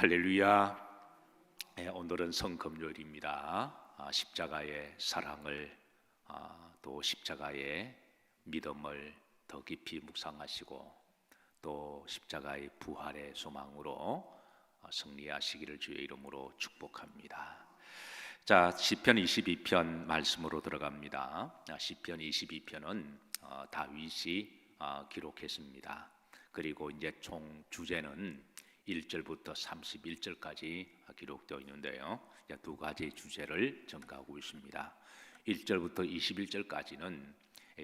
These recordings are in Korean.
할렐루야. 오늘은 성금요일입니다. 십자가의 사랑을 또 십자가의 믿음을 더 깊이 묵상하시고 또 십자가의 부활의 소망으로 승리하시기를 주의 이름으로 축복합니다. 자, 시편 22편 말씀으로 들어갑니다. 시편 22편은 다윗이 기록했습니다. 그리고 이제 총 주제는 1절부터 31절까지 기록되어 있는데요. 두 가지 주제를 전가하고 있습니다. 1절부터 21절까지는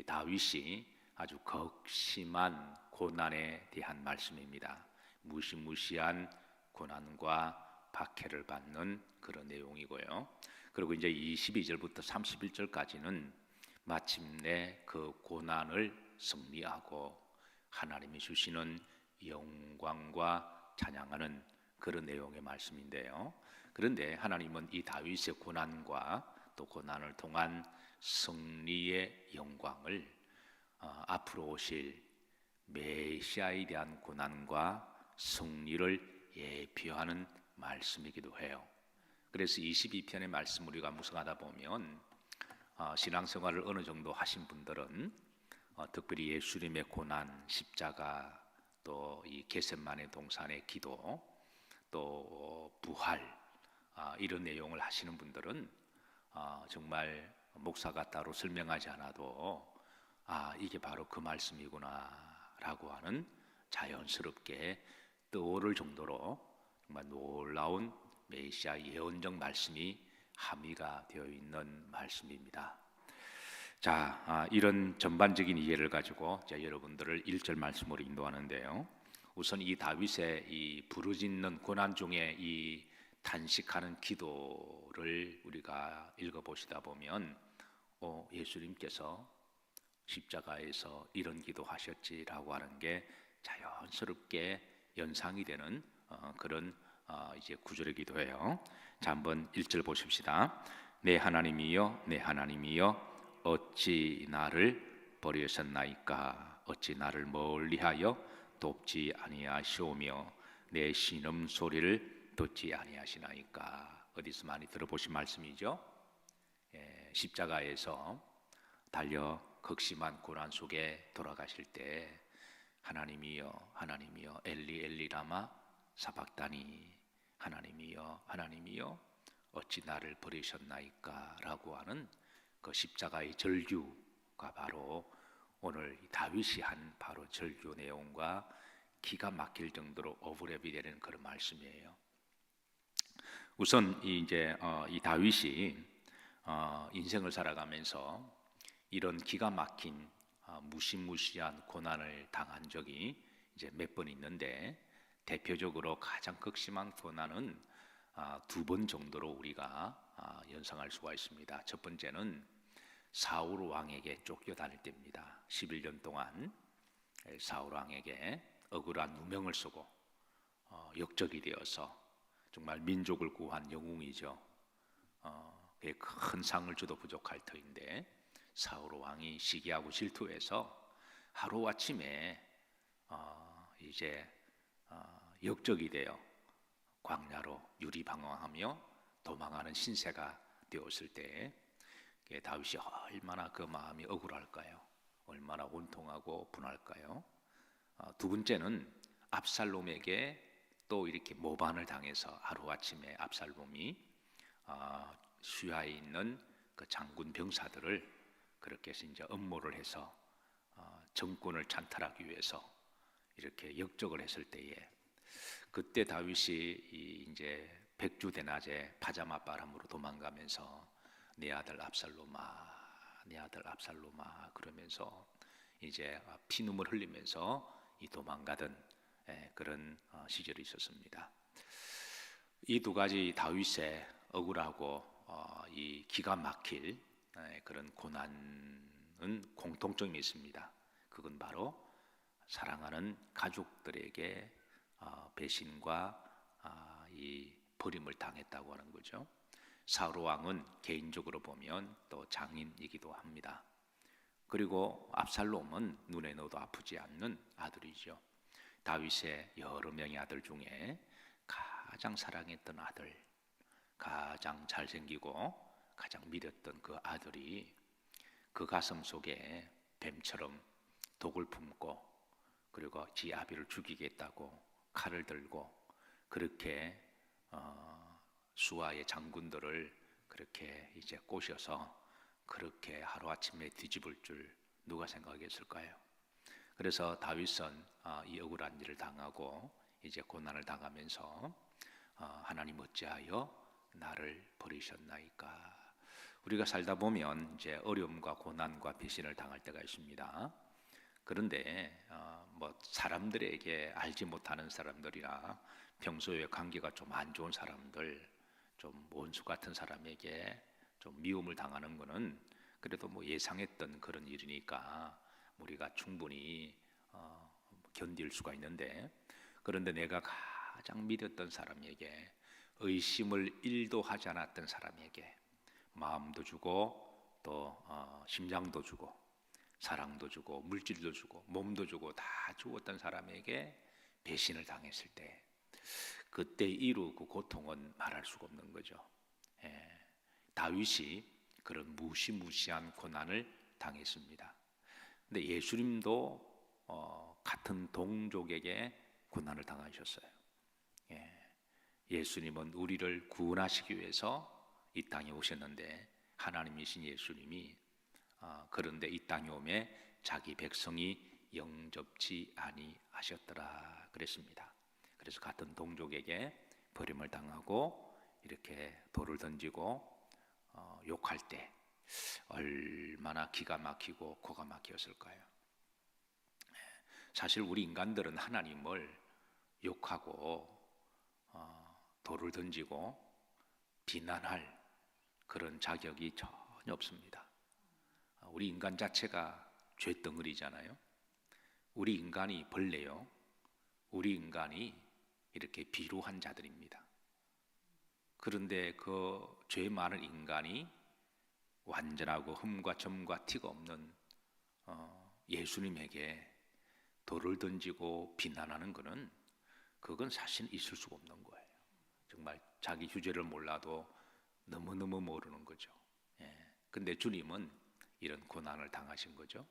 다윗이 아주 극심한 고난에 대한 말씀입니다. 무시무시한 고난과 박해를 받는 그런 내용이고요. 그리고 이제 22절부터 31절까지는 마침내 그 고난을 승리하고 하나님이 주시는 영광과 찬양하는 그런 내용의 말씀인데요. 그런데 하나님은 이 다윗의 고난과 또 고난을 통한 승리의 영광을 앞으로 오실 메시아에 대한 고난과 승리를 예표하는 말씀이기도 해요. 그래서 22편의 말씀을 우리가 묵상하다 보면 신앙생활을 어느 정도 하신 분들은 특별히 예수님의 고난, 십자가, 또 이 겟세마네 동산의 기도, 또 부활 이런 내용을 하시는 분들은 정말 목사가 따로 설명하지 않아도 이게 바로 그 말씀이구나라고 하는 자연스럽게 떠오를 정도로 정말 놀라운 메시아 예언적 말씀이 함의가 되어 있는 말씀입니다. 자, 이런 전반적인 이해를 가지고 여러분들을 1절 말씀으로 인도하는데요. 우선 이 다윗의 이 부르짖는 고난 중에 이 탄식하는 기도를 우리가 읽어보시다 보면 예수님께서 십자가에서 이런 기도하셨지라고 하는 게 자연스럽게 연상이 되는 그런 이제 구절의 기도예요. 자, 한번 1절 보십시다. 내 하나님이여, 내 하나님이여, 어찌 나를 버리셨나이까? 어찌 나를 멀리하여 돕지 아니하시오며 내 신음 소리를 듣지 아니하시나이까? 어디서 많이 들어보신 말씀이죠. 십자가에서 달려 극심한 고난 속에 돌아가실 때 하나님이여, 하나님이여, 엘리 엘리 라마 사박다니, 하나님이여, 하나님이여, 어찌 나를 버리셨나이까? 라고 하는 그 십자가의 절규가 바로 오늘 다윗이 한 바로 절규 내용과 기가 막힐 정도로 오버랩이 되는 그런 말씀이에요. 우선 이 다윗이 인생을 살아가면서 이런 기가 막힌 무시무시한 고난을 당한 적이 이제 몇 번 있는데 대표적으로 가장 극심한 고난은 두 번 정도로 우리가 연상할 수가 있습니다. 첫 번째는 사울 왕에게 쫓겨다닐 때입니다. 11년 동안 사울 왕에게 억울한 누명을 쓰고 역적이 되어서 정말 민족을 구한 영웅이죠. 큰 상을 줘도 부족할 터인데 사울 왕이 시기하고 질투해서 하루아침에 역적이 되어 광야로 유리방황하며 도망하는 신세가 되었을 때 다윗이 얼마나 그 마음이 억울할까요? 얼마나 원통하고 분할까요? 두 번째는 압살롬에게 또 이렇게 모반을 당해서 하루아침에 압살롬이 수하에 있는 그 장군 병사들을 그렇게 해서 이제 음모를 해서 정권을 찬탈하기 위해서 이렇게 역적을 했을 때에 그때 다윗이 이제 백주대낮에 파자마 바람으로 도망가면서 내 아들 압살롬아, 내 아들 압살롬아 그러면서 이제 피눈물 흘리면서 이 도망가던 그런 시절이 있었습니다. 이 두 가지 다윗의 억울하고 이 기가 막힐 그런 고난은 공통점이 있습니다. 그건 바로 사랑하는 가족들에게 배신과 이 버림을 당했다고 하는 거죠. 사울 왕은 개인적으로 보면 또 장인이기도 합니다. 그리고 압살롬은 눈에 넣어도 아프지 않는 아들이죠. 다윗의 여러 명의 아들 중에 가장 사랑했던 아들, 가장 잘생기고 가장 믿었던 그 아들이 그 가슴 속에 뱀처럼 독을 품고 그리고 지 아비를 죽이겠다고 칼을 들고 그렇게 수아의 장군들을 그렇게 이제 꼬셔서 그렇게 하루아침에 뒤집을 줄 누가 생각했을까요? 그래서 다윗은 이 억울한 일을 당하고 이제 고난을 당하면서 하나님 어찌하여 나를 버리셨나이까. 우리가 살다 보면 이제 어려움과 고난과 배신을 당할 때가 있습니다. 그런데 뭐 사람들에게 알지 못하는 사람들이나 평소에 관계가 좀 안 좋은 사람들, 좀 원수 같은 사람에게 좀 미움을 당하는 것은 그래도 뭐 예상했던 그런 일이니까 우리가 충분히 견딜 수가 있는데, 그런데 내가 가장 믿었던 사람에게, 의심을 1도 하지 않았던 사람에게 마음도 주고 또 심장도 주고 사랑도 주고 물질도 주고 몸도 주고 다 주었던 사람에게 배신을 당했을 때, 그때 이루 그 고통은 말할 수가 없는 거죠. 다윗이 그런 무시무시한 고난을 당했습니다. 근데 예수님도 같은 동족에게 고난을 당하셨어요. 예수님은 우리를 구원하시기 위해서 이 땅에 오셨는데, 하나님이신 예수님이 그런데 이 땅에 오매 자기 백성이 영접지 아니하셨더라 그랬습니다. 그래서 같은 동족에게 버림을 당하고 이렇게 돌을 던지고 욕할 때 얼마나 기가 막히고 코가 막혔을까요? 사실 우리 인간들은 하나님을 욕하고 돌을 던지고 비난할 그런 자격이 전혀 없습니다. 우리 인간 자체가 죄덩어리잖아요. 우리 인간이 벌레요. 우리 인간이 이렇게 비루한 자들입니다. 그런데 그 죄 많은 인간이 완전하고 흠과 점과 티가 없는 예수님에게 돌을 던지고 비난하는 것은 그건 사실 있을 수가 없는 거예요. 정말 자기 주제를 몰라도 너무너무 모르는 거죠. 근데 주님은 이런 고난을 당하신 거죠.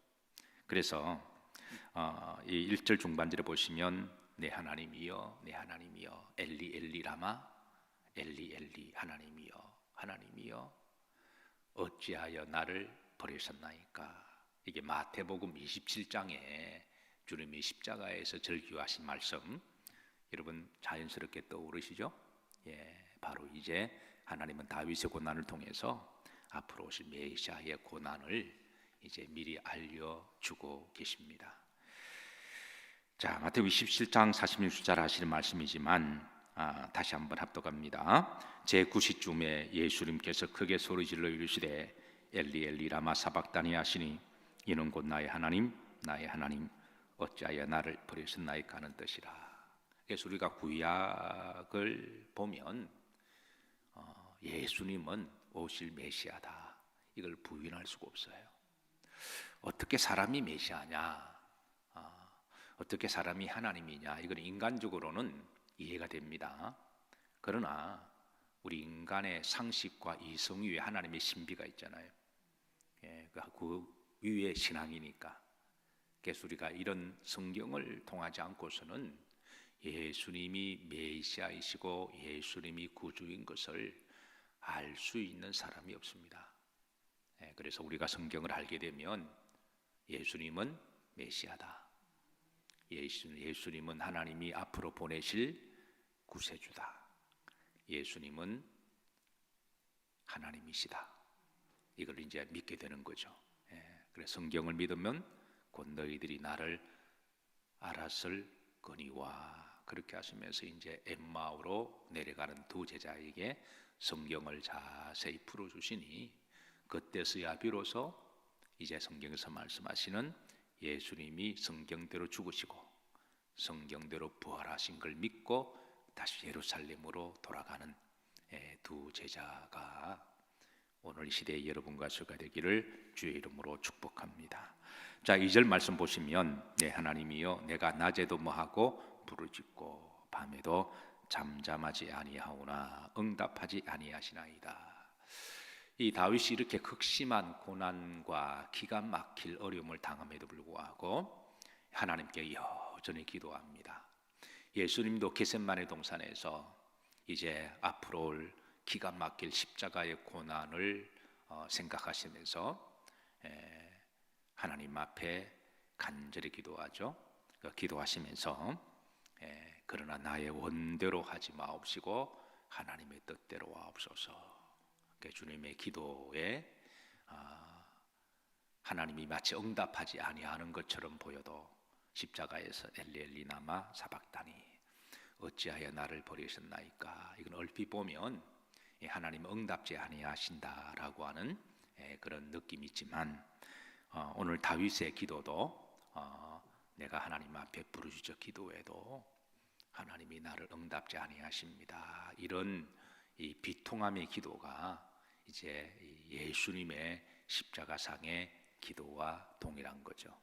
그래서 이 1절 중반절에 보시면 내 하나님이여 내 하나님이여 엘리 엘리 라마 엘리 엘리 하나님이여 하나님이여 어찌하여 나를 버리셨나이까. 이게 마태복음 27장에 주님이 십자가에서 절규하신 말씀, 여러분 자연스럽게 떠오르시죠? 바로 이제 하나님은 다윗의 고난을 통해서 앞으로 오실 메시아의 고난을 이제 미리 알려주고 계십니다. 자, 마태복음 27장 46절 하시는 말씀이지만 다시 한번 합독합니다. 제9시쯤에 예수님께서 크게 소리질러 이르시되 엘리 엘리 라마 사박다니 하시니 이는 곧 나의 하나님 나의 하나님 어찌하여 나를 버리셨나이까 하는 뜻이라. 그래서 우리가 구약을 보면 예수님은 오실 메시아다, 이걸 부인할 수가 없어요. 어떻게 사람이 메시아냐, 어떻게 사람이 하나님이냐, 이건 인간적으로는 이해가 됩니다. 그러나 우리 인간의 상식과 이성 위에 하나님의 신비가 있잖아요. 그 위에 신앙이니까. 그래서 우리가 이런 성경을 통하지 않고서는 예수님이 메시아이시고 예수님이 구주인 것을 알 수 있는 사람이 없습니다. 그래서 우리가 성경을 알게 되면 예수님은 메시아다, 예수님은 하나님이 앞으로 보내실 구세주다, 예수님은 하나님이시다, 이걸 이제 믿게 되는 거죠. 그래서 성경을 믿으면 곧 너희들이 나를 알았을 거니와, 그렇게 하시면서 이제 엠마오로 내려가는 두 제자에게 성경을 자세히 풀어주시니 그때서야 비로소 이제 성경에서 말씀하시는 예수님이 성경대로 죽으시고 성경대로 부활하신 걸 믿고 다시 예루살렘으로 돌아가는 두 제자가 오늘 이 시대의 여러분과 저가 되기를 주의 이름으로 축복합니다. 자, 2절 말씀 보시면 내 하나님이여 내가 낮에도 뭐하고 부르짖고 밤에도 잠잠하지 아니하오나 응답하지 아니하시나이다. 이 다윗이 이렇게 극심한 고난과 기가 막힐 어려움을 당함에도 불구하고 하나님께 여전히 기도합니다. 예수님도 겟셋마네 동산에서 이제 앞으로 올 기가 막힐 십자가의 고난을 생각하시면서 하나님 앞에 간절히 기도하죠. 기도하시면서 그러나 나의 원대로 하지 마옵시고 하나님의 뜻대로 하옵소서. 주님의 기도에 하나님이 마치 응답하지 아니하는 것처럼 보여도 십자가에서 엘리 나마 사박다니 어찌하여 나를 버리셨나이까. 이건 얼핏 보면 하나님 응답지 아니하신다라고 하는 그런 느낌이 있지만 오늘 다윗의 기도도 내가 하나님 앞에 부르짖어 기도해도 하나님이 나를 응답지 아니하십니다. 이런 이 비통함의 기도가 이제 예수님의 십자가상의 기도와 동일한 거죠.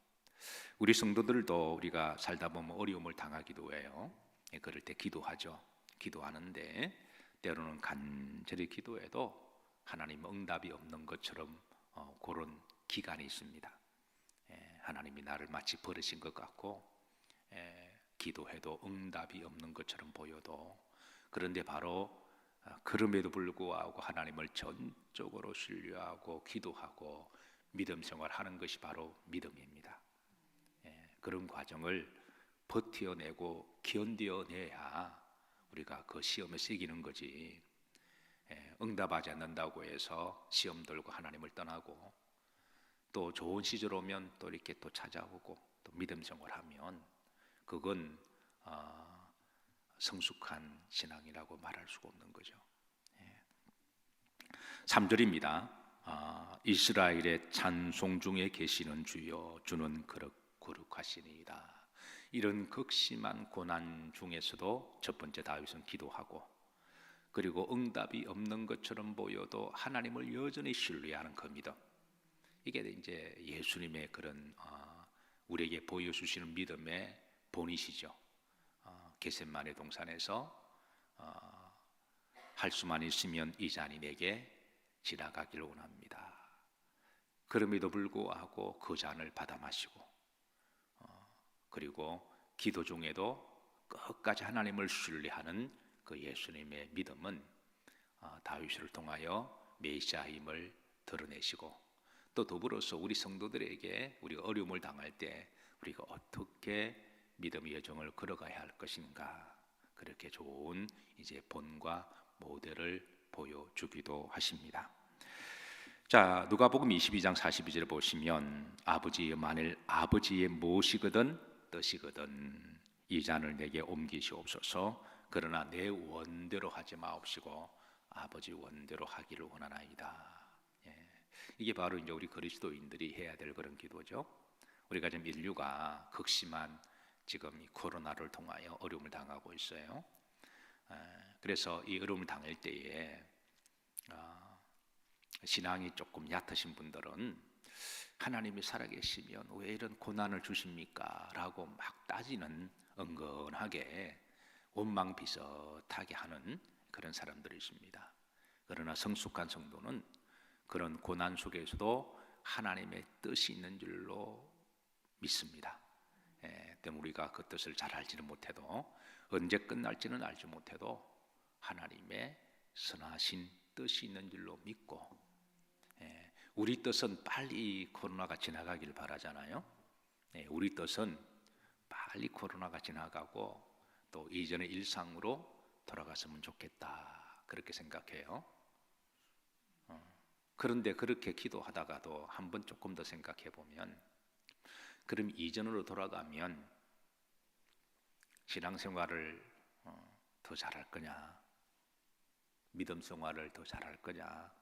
우리 성도들도 우리가 살다 보면 어려움을 당하기도 해요. 그럴 때 기도하죠. 기도하는데 때로는 간절히 기도해도 하나님 응답이 없는 것처럼 그런 기간이 있습니다. 하나님이 나를 마치 버리신 것 같고 기도해도 응답이 없는 것처럼 보여도 그런데 바로 그럼에도 불구하고 하나님을 전적으로 신뢰하고 기도하고 믿음 생활하는 것이 바로 믿음입니다. 그런 과정을 버텨내고 견뎌내야 우리가 그 시험에 이기는 거지. 응답하지 않는다고 해서 시험 들고 하나님을 떠나고 또 좋은 시절 오면 또 이렇게 또 찾아오고 또 믿음 생활하면 그건 성숙한 신앙이라고 말할 수가 없는 거죠. 3절입니다. 이스라엘의 찬송 중에 계시는 주여 주는 거룩하시니이다. 이런 극심한 고난 중에서도 첫 번째 다윗은 기도하고 그리고 응답이 없는 것처럼 보여도 하나님을 여전히 신뢰하는 그 믿음. 이게 이제 예수님의 그런 우리에게 보여주시는 믿음의 본이시죠. 겟셋마네 동산에서 할 수만 있으면 이 잔이 내게 지나가길 원합니다. 그럼에도 불구하고 그 잔을 받아 마시고 그리고 기도 중에도 끝까지 하나님을 신뢰하는 그 예수님의 믿음은 다윗을 통하여 메시아임을 드러내시고 또 더불어서 우리 성도들에게 우리가 어려움을 당할 때 우리가 어떻게 믿음의 여정을 걸어가야 할 것인가 그렇게 좋은 이제 본과 모델을 보여주기도 하십니다. 자, 누가복음 22장 42절을 보시면 아버지여 만일 아버지의 무엇이거든 뜻이거든 이 잔을 내게 옮기시옵소서. 그러나 내 원대로 하지 마옵시고 아버지 원대로 하기를 원하나이다. 이게 바로 이제 우리 그리스도인들이 해야 될 그런 기도죠. 우리가 지금 인류가 극심한 지금 이 코로나를 통하여 어려움을 당하고 있어요. 그래서 이 어려움을 당할 때에 신앙이 조금 얕으신 분들은 하나님이 살아계시면 왜 이런 고난을 주십니까? 라고 막 따지는 은근하게 원망비슷하게 하는 그런 사람들이 있습니다. 그러나 성숙한 성도는 그런 고난 속에서도 하나님의 뜻이 있는 줄로 믿습니다. 때문에 우리가 그 뜻을 잘 알지는 못해도 언제 끝날지는 알지 못해도 하나님의 선하신 뜻이 있는 줄로 믿고 우리 뜻은 빨리 코로나가 지나가길 바라잖아요. 우리 뜻은 빨리 코로나가 지나가고 또 이전의 일상으로 돌아갔으면 좋겠다 그렇게 생각해요. 그런데 그렇게 기도하다가도 한번 조금 더 생각해 보면 그럼 이전으로 돌아가면 신앙생활을 더 잘할 거냐, 믿음 생활을 더 잘할 거냐,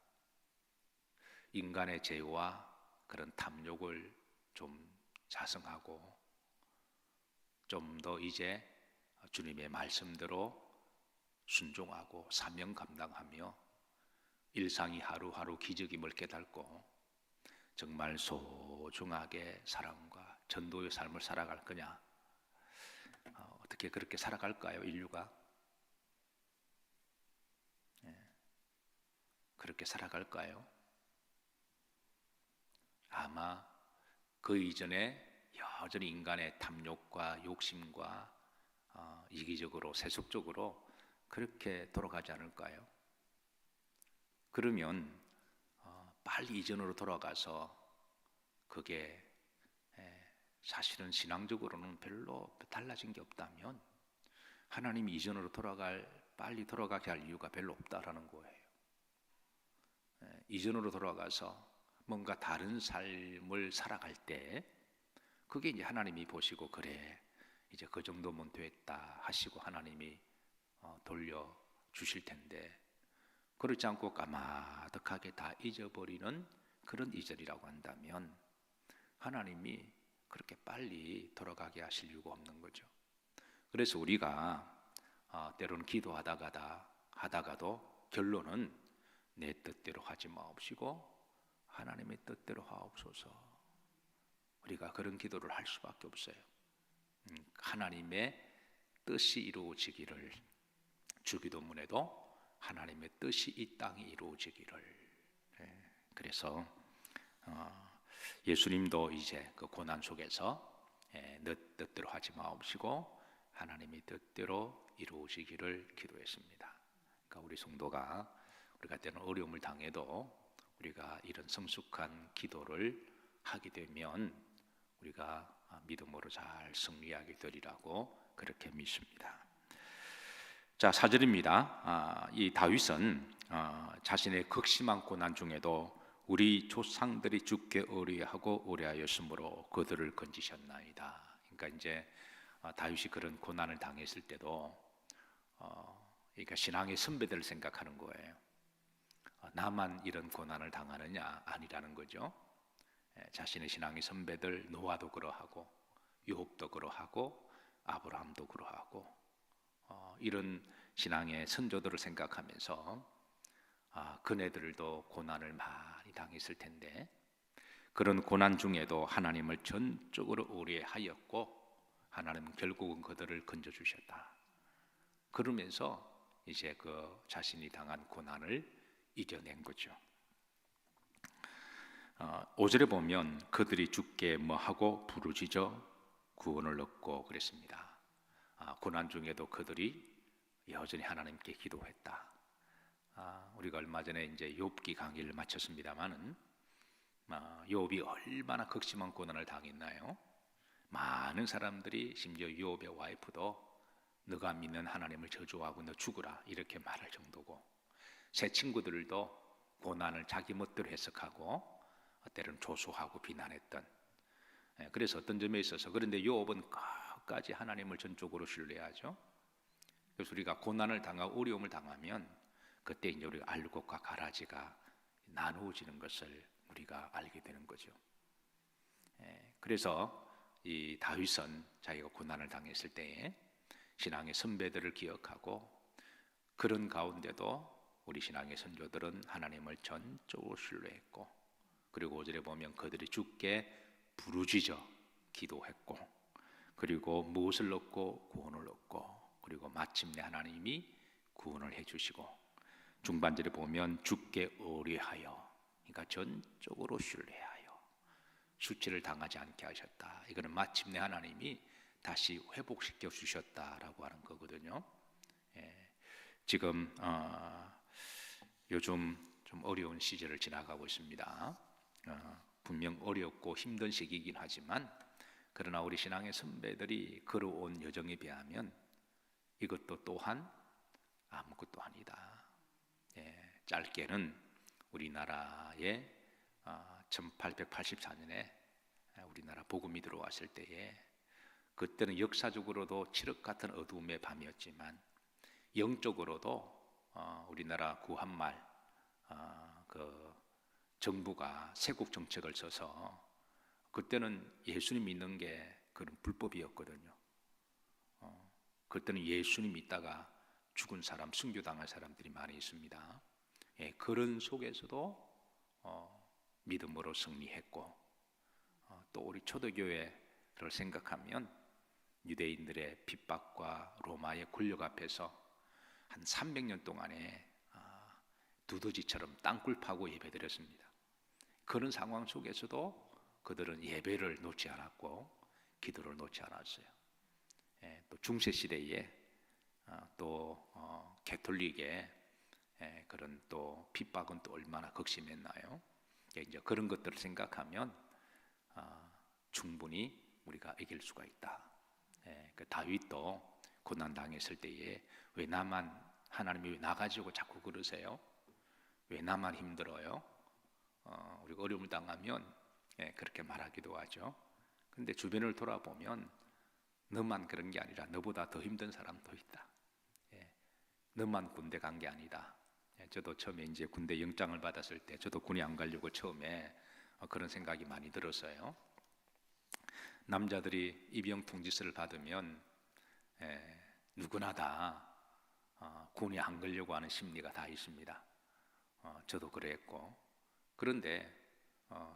인간의 죄와 그런 탐욕을 좀 자성하고 좀 더 이제 주님의 말씀대로 순종하고 사명 감당하며 일상이 하루하루 기적임을 깨닫고 정말 소중하게 사랑과 전도의 삶을 살아갈 거냐, 어떻게 그렇게 살아갈까요, 인류가? 그렇게 살아갈까요? 아마 그 이전에 여전히 인간의 탐욕과 욕심과 이기적으로 세속적으로 그렇게 돌아가지 않을까요? 그러면 빨리 이전으로 돌아가서 그게 사실은 신앙적으로는 별로 달라진 게 없다면 하나님이 이전으로 빨리 돌아가게 할 이유가 별로 없다라는 거예요. 이전으로 돌아가서 뭔가 다른 삶을 살아갈 때 그게 이제 하나님이 보시고 그래 이제 그 정도면 됐다 하시고 하나님이 돌려 주실 텐데 그렇지 않고 까마득하게 다 잊어버리는 그런 이전이라고 한다면 하나님이 그렇게 빨리 돌아가게 하실 이유가 없는 거죠. 그래서 우리가 때로는 하다가도 결론은 내 뜻대로 하지 마옵시고 하나님의 뜻대로 하옵소서. 우리가 그런 기도를 할 수밖에 없어요. 하나님의 뜻이 이루어지기를, 주기도문에도 하나님의 뜻이 이 땅에 이루어지기를. 그래서 예수님도 이제 그 고난 속에서 내 뜻대로 하지 마옵시고 하나님의 뜻대로 이루어지기를 기도했습니다. 그러니까 우리 성도가 우리가 때는 어려움을 당해도 우리가 이런 성숙한 기도를 하게 되면 우리가 믿음으로 잘 승리하게 되리라고 그렇게 믿습니다. 자, 4절입니다. 이 다윗은 자신의 극심한 고난 중에도 우리 조상들이 죽게 의뢰하고 의뢰하였으므로 그들을 건지셨나이다. 그러니까 이제 다윗이 그런 고난을 당했을 때도 그러니까 신앙의 선배들을 생각하는 거예요. 나만 이런 고난을 당하느냐? 아니라는 거죠. 자신의 신앙의 선배들 노아도 그러하고 욥도 그러하고 아브라함도 그러하고 이런 신앙의 선조들을 생각하면서 그네들도 고난을 많이 당했을 텐데 그런 고난 중에도 하나님을 전적으로 의뢰하였고 하나님은 결국은 그들을 건져주셨다. 그러면서 이제 그 자신이 당한 고난을 이겨낸 거죠. 5절에 보면 그들이 죽게 뭐하고 부르짖어 구원을 얻고 그랬습니다. 고난 중에도 그들이 여전히 하나님께 기도했다. 우리가 얼마 전에 이제 욥기 강의를 마쳤습니다만은 욥이 얼마나 극심한 고난을 당했나요? 많은 사람들이 심지어 욥의 와이프도 너가 믿는 하나님을 저주하고 너 죽으라 이렇게 말할 정도고 새 친구들도 고난을 자기 멋대로 해석하고 때로는 조소하고 비난했던 그래서 어떤 점에 있어서 그런데 욥은 끝까지 하나님을 전적으로 신뢰하죠. 그래서 우리가 고난을 당하고 어려움을 당하면 그때 이제 우리가 알곡과 가라지가 나누어지는 것을 우리가 알게 되는 거죠. 그래서 이 다윗은 자기가 고난을 당했을 때에 신앙의 선배들을 기억하고 그런 가운데도 우리 신앙의 선조들은 하나님을 전적으로 신뢰했고 그리고 5절에 보면 그들이 주께 부르짖어 기도했고 그리고 무엇을 얻고 구원을 얻고 그리고 마침내 하나님이 구원을 해주시고 중반절에 보면 주께 의뢰하여 그러니까 전적으로 신뢰하여 수치를 당하지 않게 하셨다. 이거는 마침내 하나님이 다시 회복시켜 주셨다라고 하는 거거든요. 지금 요즘 좀 어려운 시절을 지나가고 있습니다. 분명 어렵고 힘든 시기이긴 하지만 그러나 우리 신앙의 선배들이 걸어온 여정에 비하면 이것도 또한 아무것도 아니다. 짧게는 우리나라에 1884년에 우리나라 복음이 들어왔을 때에 그때는 역사적으로도 칠흑 같은 어두움의 밤이었지만 영적으로도 우리나라 구한말 그 정부가 세국 정책을 써서 그때는 예수님 믿는 게 그런 불법이었거든요. 그때는 예수님 믿다가 죽은 사람, 순교당한 사람들이 많이 있습니다. 그런 속에서도 믿음으로 승리했고 또 우리 초대교회를 생각하면 유대인들의 핍박과 로마의 권력 앞에서 한 300년 동안에 두더지처럼 땅굴 파고 예배드렸습니다. 그런 상황 속에서도 그들은 예배를 놓지 않았고 기도를 놓지 않았어요. 또 중세 시대에 또 가톨릭의 그런 또 핍박은 또 얼마나 극심했나요? 이제 그런 것들을 생각하면 충분히 우리가 이길 수가 있다. 그 다윗도 고난 당했을 때에 왜 나만 하나님이 왜 나 가지고 자꾸 그러세요? 왜 나만 힘들어요? 우리가 어려움을 당하면 그렇게 말하기도 하죠. 근데 주변을 돌아보면 너만 그런 게 아니라 너보다 더 힘든 사람도 있다. 너만 군대 간 게 아니다. 저도 처음에 이제 군대 영장을 받았을 때 저도 군에 안 가려고 처음에 그런 생각이 많이 들었어요. 남자들이 입영 통지서를 받으면 누구나 다 군에 안 가려고 하는 심리가 다 있습니다. 저도 그랬고, 그런데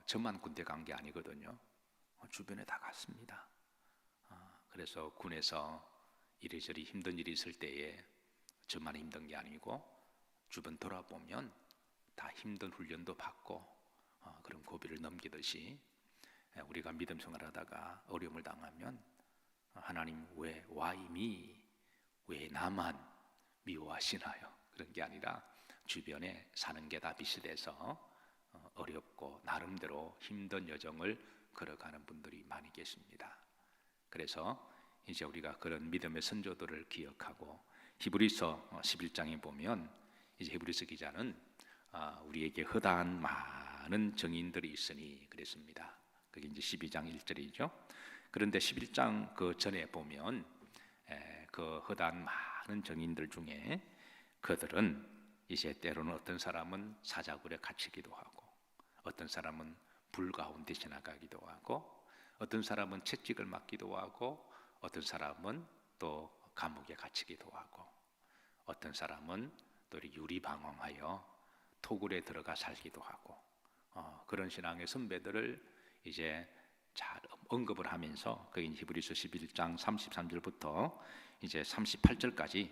저만 군대 간 게 아니거든요. 주변에 다 갔습니다. 그래서 군에서 이리저리 힘든 일이 있을 때에 저만 힘든 게 아니고 주변 돌아보면 다 힘든 훈련도 받고 그런 고비를 넘기듯이 우리가 믿음 생활하다가 어려움을 당하면 하나님 왜 why me? 왜 나만 미워하시나요? 그런 게 아니라 주변에 사는 게 다 비슷해서 어렵고 나름대로 힘든 여정을 걸어가는 분들이 많이 계십니다. 그래서 이제 우리가 그런 믿음의 선조들을 기억하고 히브리서 11장에 보면 이제 히브리서 기자는 우리에게 허다한 많은 정인들이 있으니 그랬습니다. 그게 이제 12장 1절이죠. 그런데 11장 그 전에 보면 그 허다한 많은 정인들 중에 그들은 이제 때로는 어떤 사람은 사자굴에 갇히기도 하고 어떤 사람은 불 가운데 지나가기도 하고 어떤 사람은 채찍을 맞기도 하고 어떤 사람은 또 감옥에 갇히기도 하고 어떤 사람은 또 유리방황하여 토굴에 들어가 살기도 하고 그런 신앙의 선배들을 이제 잘 언급을 하면서 그게 히브리서 11장 33절부터 이제 38절까지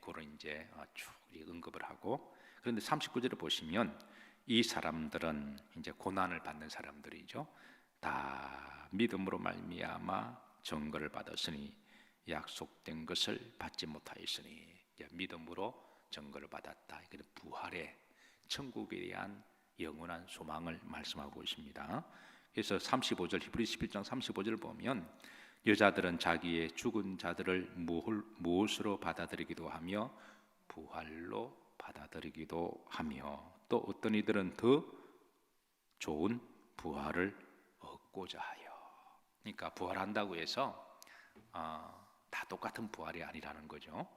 그런 이제 쭉 언급을 하고, 그런데 39절을 보시면 이 사람들은 이제 고난을 받는 사람들이죠. 다 믿음으로 말미암아 증거를 받았으니 약속된 것을 받지 못하였으니 믿음으로 증거를 받았다. 이게 부활의 천국에 대한 영원한 소망을 말씀하고 있습니다. 그래서 35절 히브리서 11장 35절을 보면 여자들은 자기의 죽은 자들을 무엇으로 받아들이기도 하며 부활로 받아들이기도 하며 또 어떤 이들은 더 좋은 부활을 얻고자 하여. 그러니까 부활한다고 해서 다 똑같은 부활이 아니라는 거죠.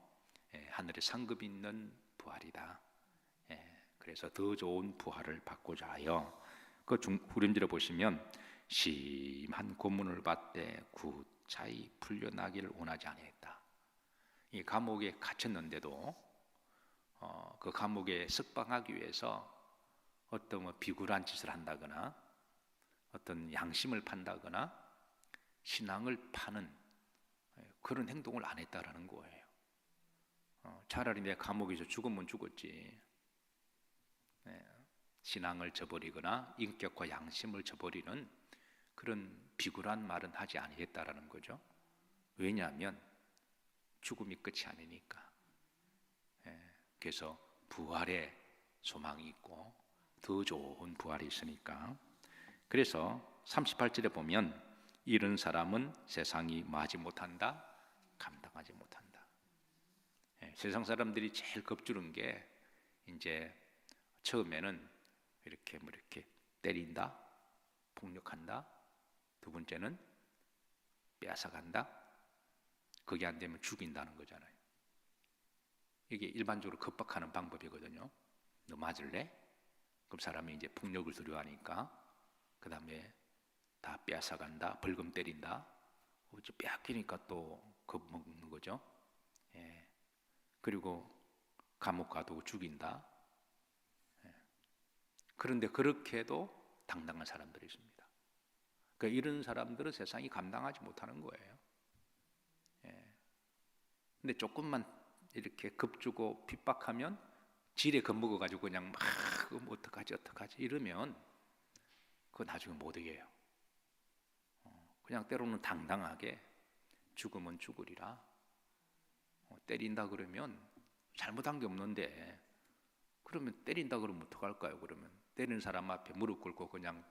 하늘에 상급이 있는 부활이다. 그래서 더 좋은 부활을 받고자 하여 그 후렴절에 보시면 심한 고문을 받되 구차히 풀려나기를 원하지 아니했다. 이 감옥에 갇혔는데도 그 감옥에 석방하기 위해서 어떤 비굴한 짓을 한다거나 어떤 양심을 판다거나 신앙을 파는 그런 행동을 안 했다라는 거예요. 차라리 내 감옥에서 죽으면 죽었지, 신앙을 저버리거나 인격과 양심을 저버리는 그런 비굴한 말은 하지 아니했다라는 거죠. 왜냐하면 죽음이 끝이 아니니까. 그래서 부활의 소망이 있고 더 좋은 부활이 있으니까. 그래서 38절에 보면 이런 사람은 세상이 뭐하지 못한다? 감당하지 못한다. 세상 사람들이 제일 겁주는 게 이제 처음에는 이렇게 때린다, 폭력한다. 두 번째는 빼앗아간다. 그게 안 되면 죽인다는 거잖아요. 이게 일반적으로 겁박하는 방법이거든요. 너 맞을래? 그럼 사람이 이제 폭력을 두려워하니까 그 다음에 다 빼앗아간다, 벌금 때린다. 빼앗기니까 또 겁먹는 거죠. 그리고 감옥 가두고 죽인다. 그런데 그렇게 해도 당당한 사람들이 있습니다. 그러니까 이런 사람들은 세상이 감당하지 못하는 거예요. 근데 조금만 이렇게 겁주고 핍박하면 지레 겁먹어가지고 그냥 막 어떡하지 이러면 그거 나중에 못 이겨요. 그냥 때로는 당당하게 죽으면 죽으리라. 때린다 그러면 잘못한 게 없는데 그러면 때린다 그러면 어떡할까요? 그러면 때리는 사람 앞에 무릎 꿇고 그냥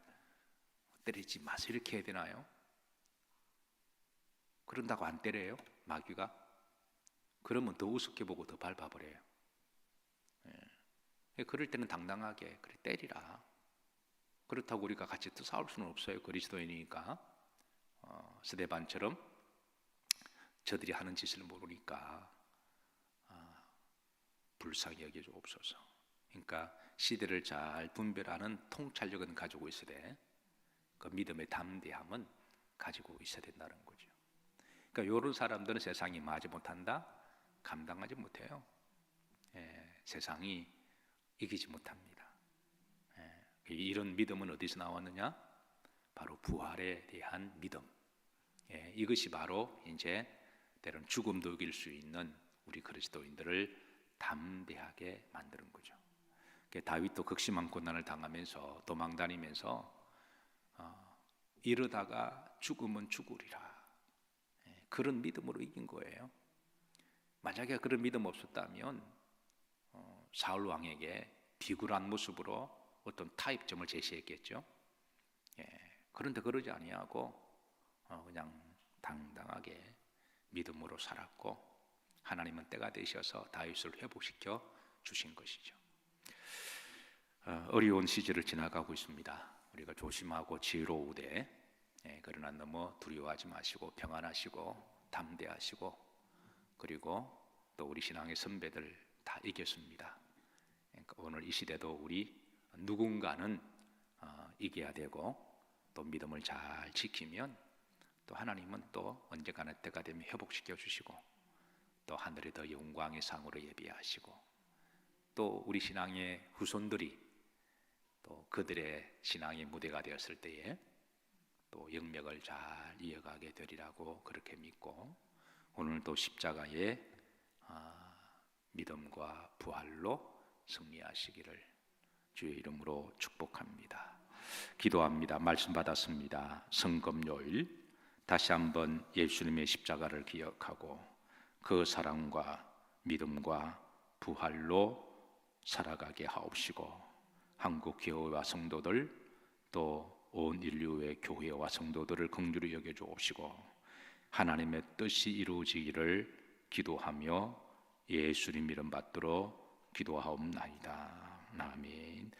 때리지 마세요 이렇게 해야 되나요? 그런다고 안 때려요? 마귀가? 그러면 더 우습게 보고 더 밟아버려요. 그럴 때는 당당하게 그래 때리라. 그렇다고 우리가 같이 또 싸울 수는 없어요. 그리스도인이니까. 스데반처럼 저들이 하는 짓을 모르니까 불쌍히 여겨주옵소서. 그러니까 시대를 잘 분별하는 통찰력은 가지고 있어야 돼. 그 믿음의 담대함은 가지고 있어야 된다는 거죠. 그러니까 이런 사람들은 세상이 마지 못한다, 감당하지 못해요. 세상이 이기지 못합니다. 이런 믿음은 어디서 나왔느냐? 바로 부활에 대한 믿음. 이것이 바로 이제 때론 죽음도 이길 수 있는 우리 그리스도인들을 담대하게 만드는 거죠. 다윗도 극심한 고난을 당하면서 도망다니면서 이러다가 죽으면 죽으리라. 그런 믿음으로 이긴 거예요. 만약에 그런 믿음 없었다면 사울 왕에게 비굴한 모습으로 어떤 타협점을 제시했겠죠. 그런데 그러지 아니하고 그냥 당당하게 믿음으로 살았고 하나님은 때가 되셔서 다윗을 회복시켜 주신 것이죠. 어려운 시절을 지나가고 있습니다. 우리가 조심하고 지혜로우되 그러나 너무 두려워하지 마시고 평안하시고 담대하시고 그리고 또 우리 신앙의 선배들 다 이겼습니다. 그러니까 오늘 이 시대도 우리 누군가는 이겨야 되고 또 믿음을 잘 지키면 또 하나님은 또 언젠가는 때가 되면 회복시켜 주시고 또 하늘에 더 영광의 상으로 예비하시고 또 우리 신앙의 후손들이 또 그들의 신앙의 무대가 되었을 때에 또 영맥을 잘 이어가게 되리라고 그렇게 믿고 오늘도 십자가의 믿음과 부활로 승리하시기를 주의 이름으로 축복합니다. 기도합니다. 말씀 받았습니다. 성금요일 다시 한번 예수님의 십자가를 기억하고 그 사랑과 믿음과 부활로 살아가게 하옵시고 한국 교회와 성도들 또 온 인류의 교회와 성도들을 긍휼히 여겨 주옵시고 하나님의 뜻이 이루어지기를 기도하며 예수님 이름 받들어 기도하옵나이다. 아멘.